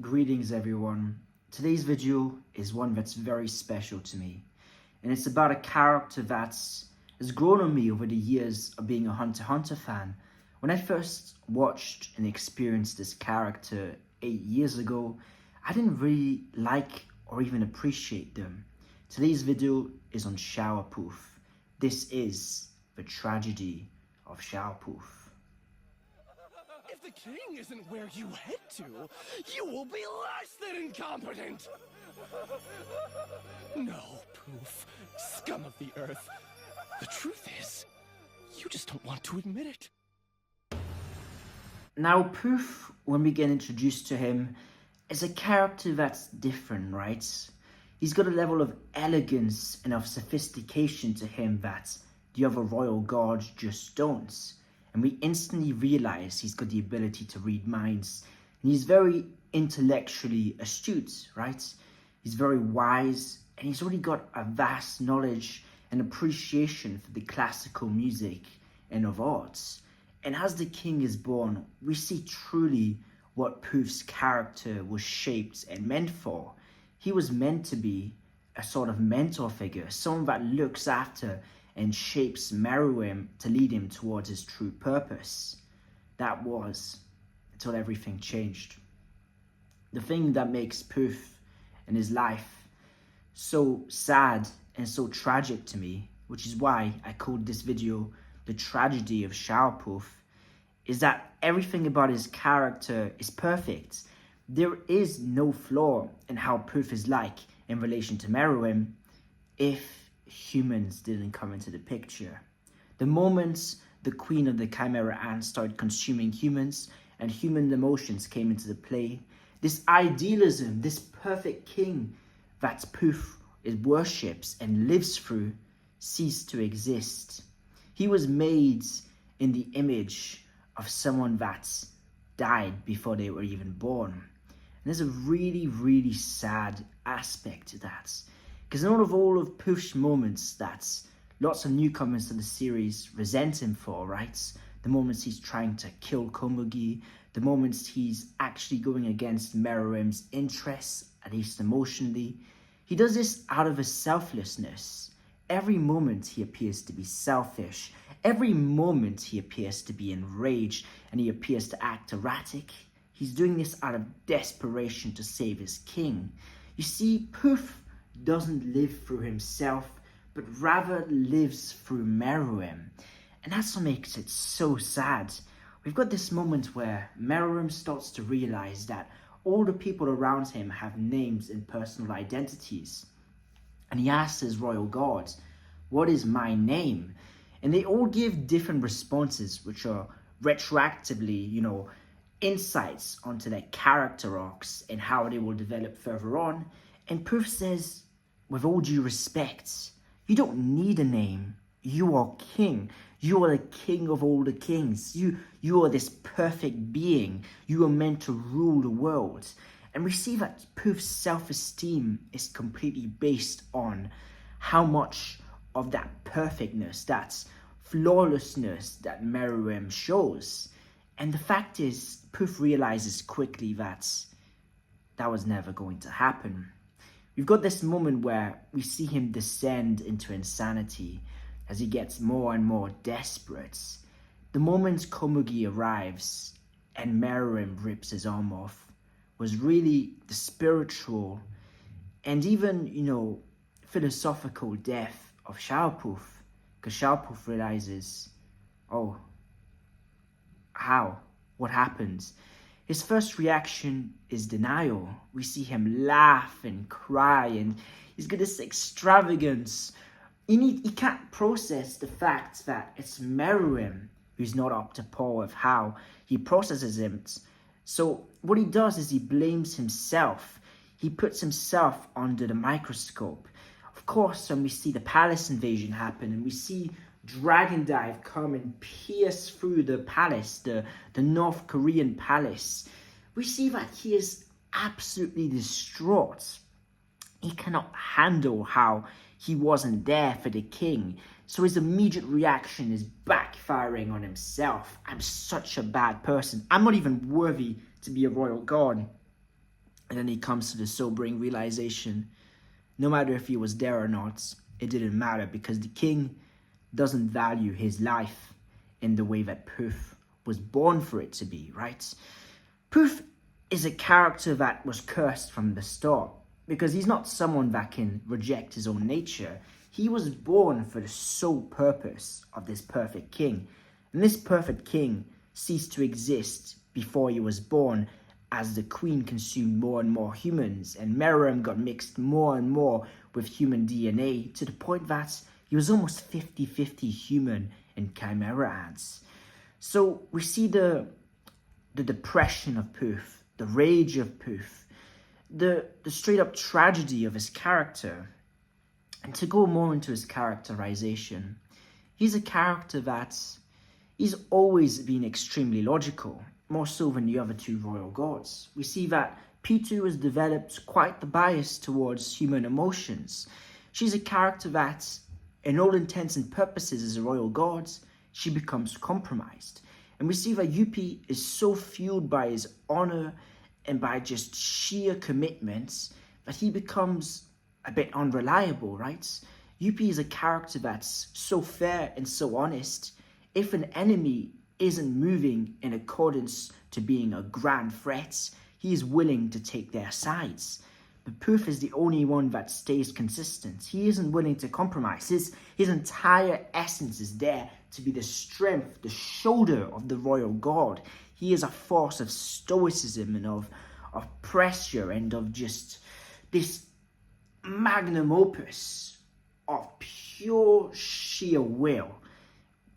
Greetings everyone. Today's video is one that's very special to me, and it's about a character has grown on me over the years of being a Hunter x Hunter fan. When I first watched and experienced this character 8 years ago, I didn't really like or even appreciate them. Today's video is on Shaiapouf. This is the tragedy of Shaiapouf. If the king isn't where you head to, you will be less than incompetent! No, Pouf, scum of the earth. The truth is, you just don't want to admit it. Now, Pouf, when we get introduced to him, is a character that's different, right? He's got a level of elegance and of sophistication to him that the other royal guards just don't. And we instantly realize he's got the ability to read minds. And he's very intellectually astute, right? He's very wise, and he's already got a vast knowledge and appreciation for the classical music and of arts. And as the king is born, we see truly what Pouf's character was shaped and meant for. He was meant to be a sort of mentor figure, someone that looks after and shapes Meruem to lead him towards his true purpose. That was until everything changed. The thing that makes Pouf and his life so sad and so tragic to me, which is why I called this video The Tragedy of Shaiapouf, is that everything about his character is perfect. There is no flaw in how Pouf is like in relation to Meruem if humans didn't come into the picture. The moment the queen of the Chimera Ants started consuming humans and human emotions came into the play, this idealism, this perfect king that Pouf worships and lives through, ceased to exist. He was made in the image of someone that died before they were even born. And there's a really, really sad aspect to that. Because in all of Pouf's moments that lots of newcomers to the series resent him for, right? The moments he's trying to kill Komugi, the moments he's actually going against Meruem's interests, at least emotionally, he does this out of his selflessness. Every moment he appears to be selfish. Every moment he appears to be enraged and he appears to act erratic. He's doing this out of desperation to save his king. You see, Pouf doesn't live through himself, but rather lives through Meruem. And that's what makes it so sad. We've got this moment where Meruem starts to realize that all the people around him have names and personal identities. And he asks his royal guards, "What is my name?" And they all give different responses, which are retroactively, insights onto their character arcs and how they will develop further on. And Pouf says, with all due respect, you don't need a name. You are king. You are the king of all the kings. You are this perfect being. You are meant to rule the world. And we see that Pouf's self-esteem is completely based on how much of that perfectness, that flawlessness that Meruem shows. And the fact is, Pouf realizes quickly that was never going to happen. We've got this moment where we see him descend into insanity as he gets more and more desperate. The moment Komugi arrives and Meruem rips his arm off was really the spiritual and even, philosophical death of Shaiapouf. Because Shaiapouf realizes, oh, how? What happened? His first reaction is denial. We see him laugh and cry, and he's got this extravagance. He can't process the fact that it's Meruem who's not up to par with how he processes him. So what he does is he blames himself. He puts himself under the microscope. Of course, when we see the palace invasion happen and we see Dragon Dive come and pierce through the palace, the North Korean palace, we see that he is absolutely distraught. He cannot handle how he wasn't there for the king. So his immediate reaction is backfiring on himself. I'm such a bad person. I'm not even worthy to be a royal guard. And then he comes to the sobering realization, no matter if he was there or not, it didn't matter because the king doesn't value his life in the way that Pouf was born for it to be, right? Pouf is a character that was cursed from the start because he's not someone that can reject his own nature. He was born for the sole purpose of this perfect king. And this perfect king ceased to exist before he was born as the queen consumed more and more humans and Meruem got mixed more and more with human DNA to the point that he was almost 50-50 human and chimera ants. So we see the depression of Pouf, the rage of Pouf, the straight up tragedy of his character. And to go more into his characterization, he's a character that he's always been extremely logical, more so than the other two royal gods. We see that P2 has developed quite the bias towards human emotions. She's a character that, in all intents and purposes as a royal god, she becomes compromised. And we see that Youpi is so fueled by his honor and by just sheer commitments that he becomes a bit unreliable, right? Youpi is a character that's so fair and so honest. If an enemy isn't moving in accordance to being a grand threat, he is willing to take their sides. But Pouf is the only one that stays consistent. He isn't willing to compromise. His entire essence is there to be the strength, the shoulder of the royal god. He is a force of stoicism and of pressure and of just this magnum opus of pure sheer will.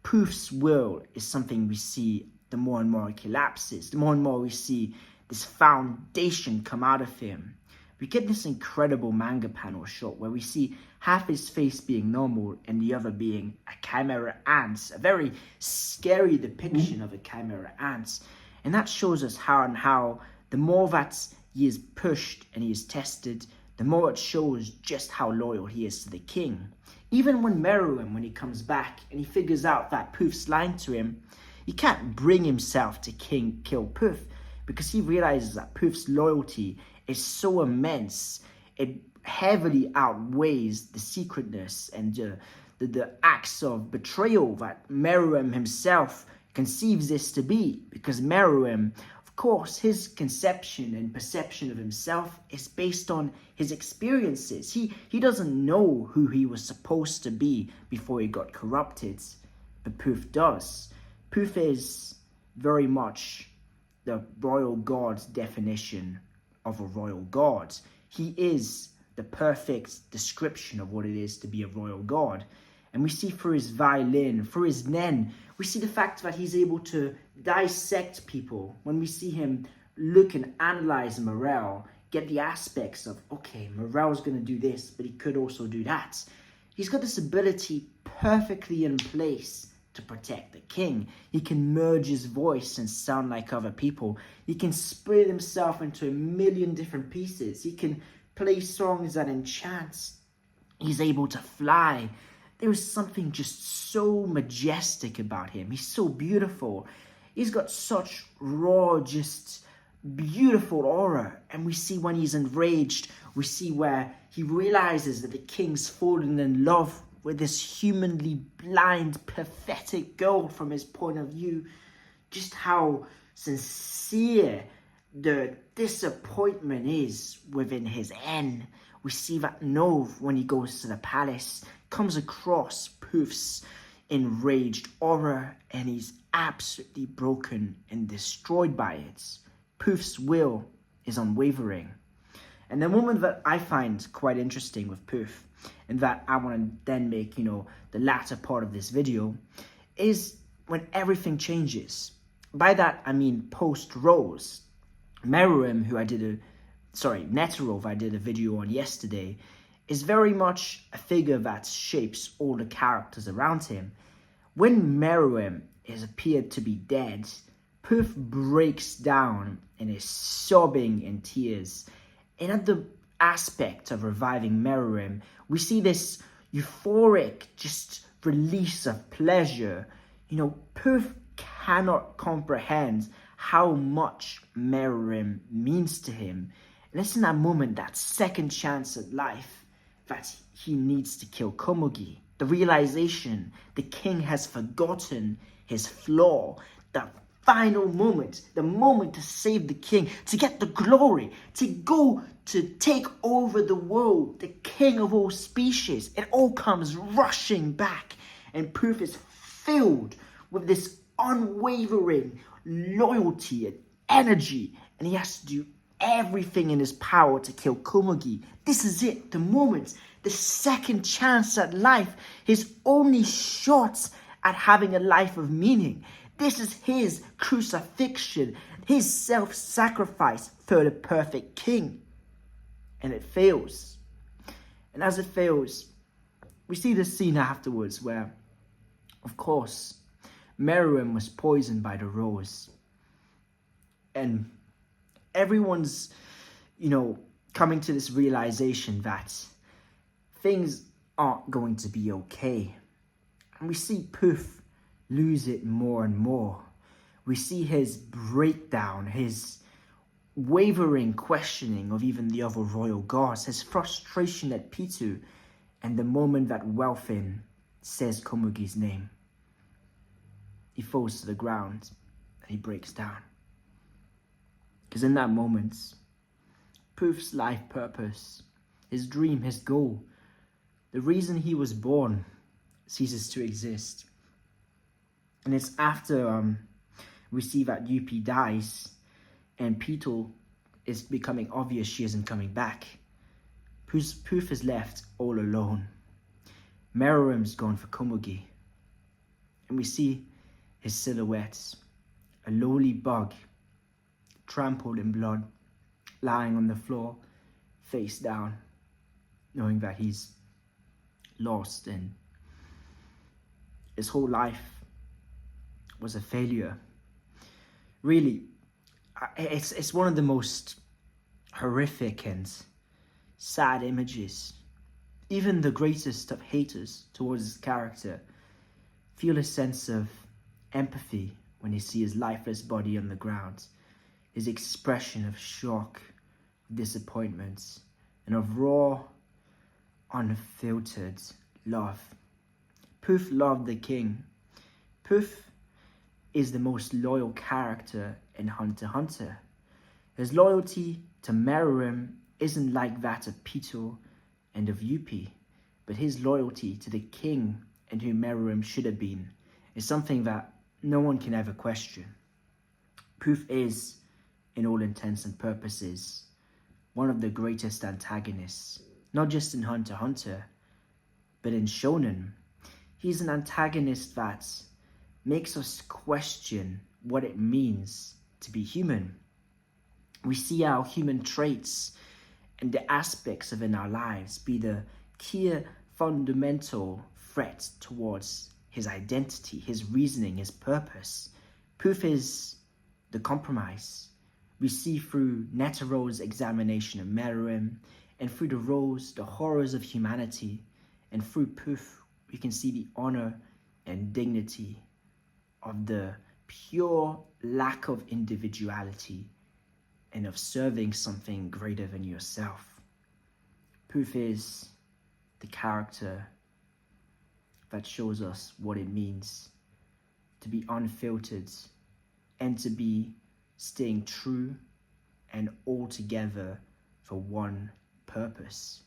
Pouf's will is something we see the more and more it collapses, the more and more we see this foundation come out of him. We get this incredible manga panel shot where we see half his face being normal and the other being a chimera ant, a very scary depiction of a chimera ant. And that shows us how the more that he is pushed and he is tested, the more it shows just how loyal he is to the king. Even when Meruem, when he comes back and he figures out that Pouf's lying to him, he can't bring himself to kill Pouf because he realizes that Pouf's loyalty is so immense. It heavily outweighs the secretness and the acts of betrayal that Meruem himself conceives this to be, because Meruem, of course, his conception and perception of himself is based on his experiences. He doesn't know who he was supposed to be before he got corrupted, but Pouf does. Pouf is very much the royal god's definition of a royal god. He is the perfect description of what it is to be a royal god. And we see through his violin, through his nen, we see the fact that he's able to dissect people. When we see him look and analyze Morel, get the aspects of, okay, Morel's going to do this, but he could also do that. He's got this ability perfectly in place to protect the king. He can merge his voice and sound like other people. He can split himself into a million different pieces. He can play songs that enchant. He's able to fly. There is something just so majestic about him. He's so beautiful. He's got such raw, just beautiful aura. And we see when he's enraged, we see where he realizes that the king's fallen in love with this humanly blind, pathetic girl from his point of view. Just how sincere the disappointment is within his end. We see that Nov, when he goes to the palace, comes across Pouf's enraged aura, and he's absolutely broken and destroyed by it. Pouf's will is unwavering. And the moment that I find quite interesting with Pouf, and that I want to then make, the latter part of this video, is when everything changes. By that, I mean post-Rose. Meruem, Netarov, I did a video on yesterday, is very much a figure that shapes all the characters around him. When Meruem is appeared to be dead, Pouf breaks down and is sobbing in tears. And at the aspect of reviving Meruem, we see this euphoric just release of pleasure. Pouf cannot comprehend how much Meruem means to him. And it's in that moment, that second chance at life, that he needs to kill Komugi. The realization the king has forgotten his flaw. The final moment, the moment to save the king, to get the glory, to go to take over the world, the king of all species. It all comes rushing back, and Pouf is filled with this unwavering loyalty and energy, and he has to do everything in his power to kill Komugi. This is it, the moment, the second chance at life, his only shot at having a life of meaning. This is his crucifixion, his self-sacrifice for the perfect king. And it fails. And as it fails, we see this scene afterwards where, of course, Meruem was poisoned by the rose. And everyone's, coming to this realization that things aren't going to be okay. And we see Pouf lose it more and more. We see his breakdown, his wavering questioning of even the other royal guards, his frustration at Pitou, and the moment that Welfin says Komugi's name. He falls to the ground and he breaks down. Because in that moment, Pouf's life purpose, his dream, his goal, the reason he was born ceases to exist. And it's after we see that Yupi dies and Pitou is becoming obvious she isn't coming back. Pouf is left all alone. Meruem's gone for Komugi. And we see his silhouette, a lowly bug, trampled in blood, lying on the floor, face down, knowing that he's lost and his whole life was a failure. Really, it's one of the most horrific and sad images. Even the greatest of haters towards his character feel a sense of empathy when they see his lifeless body on the ground, his expression of shock, disappointment, and of raw, unfiltered love. Pouf loved the king. Pouf is the most loyal character in Hunter x Hunter. His loyalty to Meruem isn't like that of Pitou and of Yupi, but his loyalty to the king and who Meruem should have been is something that no one can ever question. Pouf is, in all intents and purposes, one of the greatest antagonists, not just in Hunter x Hunter, but in Shonen. He's an antagonist that makes us question what it means to be human. We see our human traits and the aspects of in our lives be the key fundamental threat towards his identity, his reasoning, his purpose. Pouf is the compromise. We see through Netaro's examination of Meruem, and through the rose, the horrors of humanity, and through Pouf, we can see the honor and dignity of the pure lack of individuality and of serving something greater than yourself. Pouf is the character that shows us what it means to be unfiltered and to be staying true and all together for one purpose.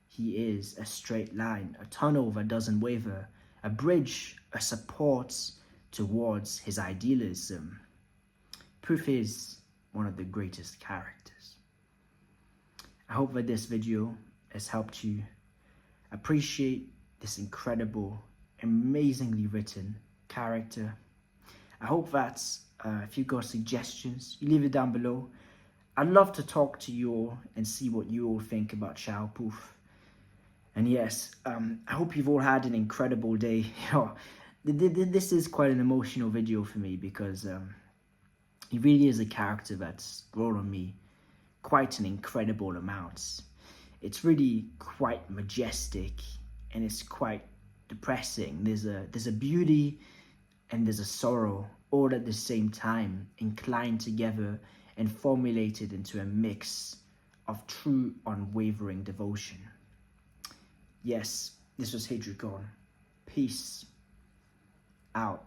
He is a straight line, a tunnel that doesn't waver, a bridge, a support towards his idealism. Pouf is one of the greatest characters. I hope that this video has helped you appreciate this incredible, amazingly written character. I hope that if you've got suggestions, you leave it down below. I'd love to talk to you all and see what you all think about Shaiapouf. And yes, I hope you've all had an incredible day. This is quite an emotional video for me because he really is a character that's grown on me quite an incredible amount. It's really quite majestic and it's quite depressing. There's a beauty and there's a sorrow all at the same time, inclined together and formulated into a mix of true unwavering devotion. Yes, this was Hidrikon. Peace out.